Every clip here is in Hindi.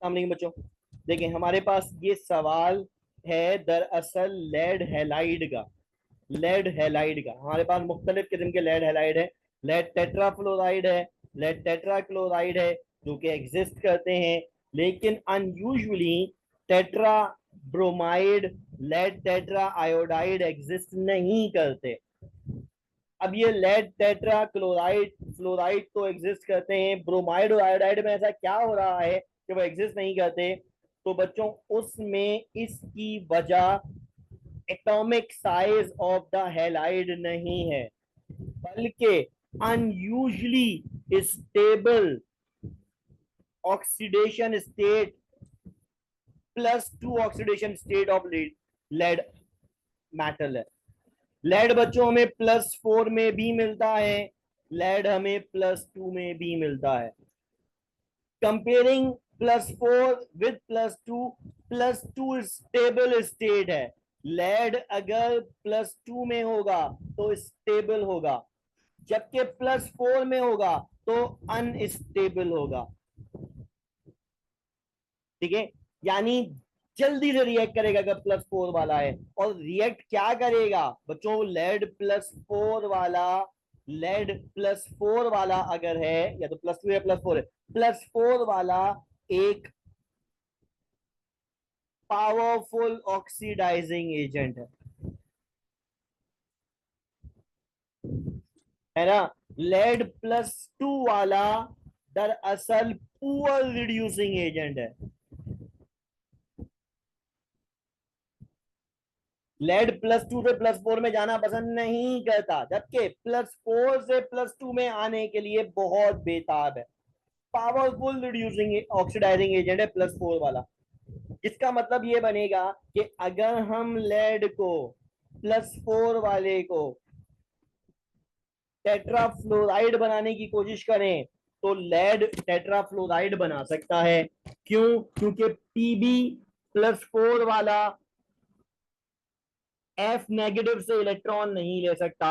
अस्सलाम बच्चों, देखें हमारे पास ये सवाल है दरअसल लेड हैलाइड का। लेड हैलाइड का हमारे पास मुख्तलिफ किस्म के लेड हैलाइड है। लेड टेट्राफ्लोराइड है, लेड टेट्राक्लोराइड है, जो कि एग्जिस्ट करते हैं, लेकिन unusually tetra bromide, lead tetra iodide exist नहीं करते। अब ये लेड टेट्रा क्लोराइड फ्लोराइड तो एग्जिस्ट करते हैं, ब्रोमाइड और आयोडाइड में ऐसा क्या हो रहा है कि वो एग्जिस्ट नहीं करते? तो बच्चों उसमें इसकी वजह atomic size of the halide नहीं है, बल्कि unusually stable oxidation state +2 oxidation state of lead metal है। लेड बच्चों हमें +4 में भी मिलता है, लेड हमें +2 में भी मिलता है। कंपेयरिंग +4 विद +2 स्टेबल स्टेट है। लेड अगर +2 में होगा तो स्टेबल होगा, जबकि +4 में होगा तो अनस्टेबल होगा। ठीक है, यानी जल्दी से रिएक्ट करेगा अगर +4 वाला है। और रिएक्ट क्या करेगा बच्चों? लेड +4 वाला अगर है, या तो +2 या +4 है, +4 वाला एक पावरफुल ऑक्सीडाइजिंग एजेंट है ना। लेड +2 वाला दरअसल पुअर रिड्यूसिंग एजेंट है। लेड +2 से +4 में जाना पसंद नहीं करता, जबकि +4 से +2 में आने के लिए बहुत बेताब है। पावरफुल रिड्यूसिंग ऑक्सीडाइजिंग एजेंट है +4 वाला। इसका मतलब ये बनेगा कि अगर हम लेड को +4 वाले को टेट्राफ्लोराइड बनाने की कोशिश करें तो लेड टेट्राफ्लोराइड बना सकता है। क्यों? क्योंकि Pb+4 वाला F- से इलेक्ट्रॉन नहीं ले सकता,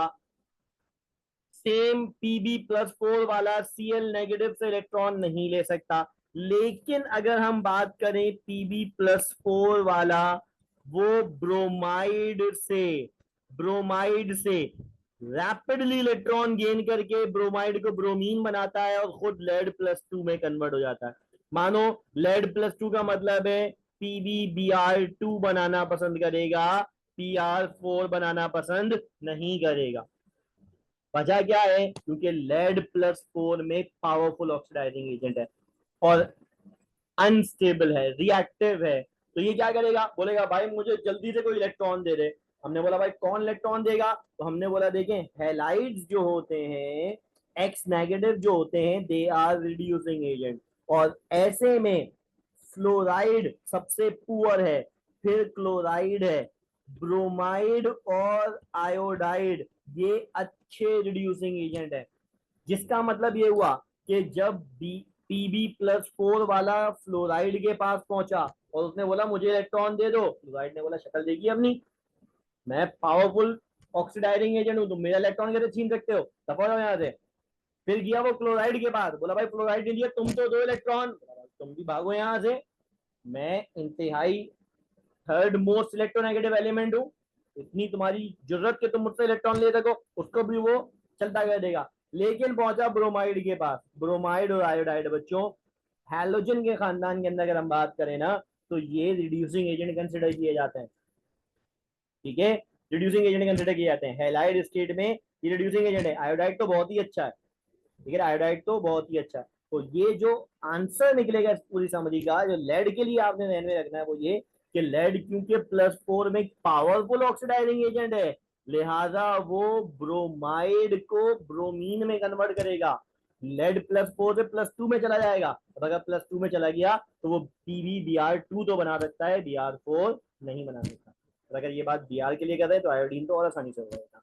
सेम Pb+4 वाला Cl- से इलेक्ट्रॉन नहीं ले सकता। लेकिन अगर हम बात करें Pb+4 वाला, वो ब्रोमाइड से रैपिडली इलेक्ट्रॉन गेन करके ब्रोमाइड को ब्रोमीन बनाता है और खुद लेड +2 में कन्वर्ट हो जाता है। मानो लेड +2 का मतलब है PbBr2 बनाना पसंद करेगा, PR4 बनाना पसंद नहीं करेगा। वजह क्या है? क्योंकि लेड +4 में पावरफुल ऑक्सीडाइजिंग एजेंट है और अनस्टेबल है, रिएक्टिव है। तो ये क्या करेगा? बोलेगा भाई मुझे जल्दी से कोई इलेक्ट्रॉन दे दे। हमने बोला भाई कौन इलेक्ट्रॉन देगा? तो हमने बोला देखें हैलाइड्स जो होते हैं, X- जो होते हैं, दे आर रिड्यूसिंग एजेंट। और ऐसे में फ्लोराइड सबसे पुअर है, फिर क्लोराइड है, ब्रोमाइड और आयोडाइड ये अच्छे रिड्यूसिंग एजेंट है। जिसका मतलब ये हुआ कि जब Pb+4 वाला फ्लोराइड के पास पहुंचा और उसने बोला मुझे इलेक्ट्रॉन दे दो, फ्लोराइड ने बोला शक्ल देखी अपनी, मैं पावरफुल ऑक्सीडाइजिंग एजेंट हूं, तुम मेरा इलेक्ट्रॉन कैसे छीन सकते हो, दफा हो यहां से। फिर गया वो क्लोराइड के पास, बोला भाई फ्लोराइड ने दिया तुम तो दो इलेक्ट्रॉन, तुम भी भागो यहां से, मैं इंतहाई थर्ड मोस्ट इलेक्ट्रोनेगेटिव एलिमेंट हूँ, इतनी तुम्हारी जरूरत कि तुम मुझसे इलेक्ट्रॉन ले सको, उसको भी वो चलता कर देगा। लेकिन पहुंचा ब्रोमाइड के पास। ब्रोमाइड और आयोडाइड बच्चों हैलोजन के खानदान के अंदर अगर हम बात करें ना, तो ये रिड्यूसिंग एजेंट कंसिडर किए जाते हैं। ठीक है, रिड्यूसिंग एजेंट कंसिडर किए जाते हैं। हैलाइड स्टेट में ये रिड्यूसिंग एजेंट है। आयोडाइड तो बहुत ही अच्छा है, ठीक है, आयोडाइड तो बहुत ही अच्छा है। तो ये जो आंसर निकलेगा इस पूरी समरी का, जो लेड के लिए आपने ध्यान में रखना है वो ये कि लेड क्योंकि +4 में पावरफुल ऑक्सीडाइजिंग एजेंट है, लिहाजा वो ब्रोमाइड को ब्रोमीन में कन्वर्ट करेगा। लेड +4 से +2 में चला जाएगा, और अगर +2 में चला गया तो वो PbBr2 तो बना सकता है, Br4 नहीं बना सकता। और अगर ये बात Br के लिए कर रहे हैं तो आयोडीन तो और आसानी से हो जाएगा।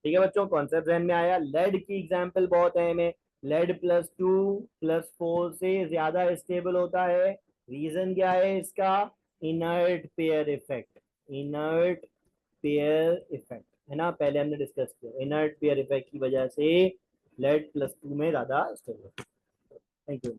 ठीक है बच्चों, कॉन्सेप्ट ध्यान में आया। लेड की एग्जाम्पल बहुत है हमें। लेड +2 +4 से ज्यादा स्टेबल होता है। रीजन क्या है इसका? Inert pair effect. Inert pair effect है ना, पहले हमने डिस्कस किया। इनर्ट पेयर इफेक्ट की वजह से लेड +2 में ज्यादा स्टेबल। Thank you.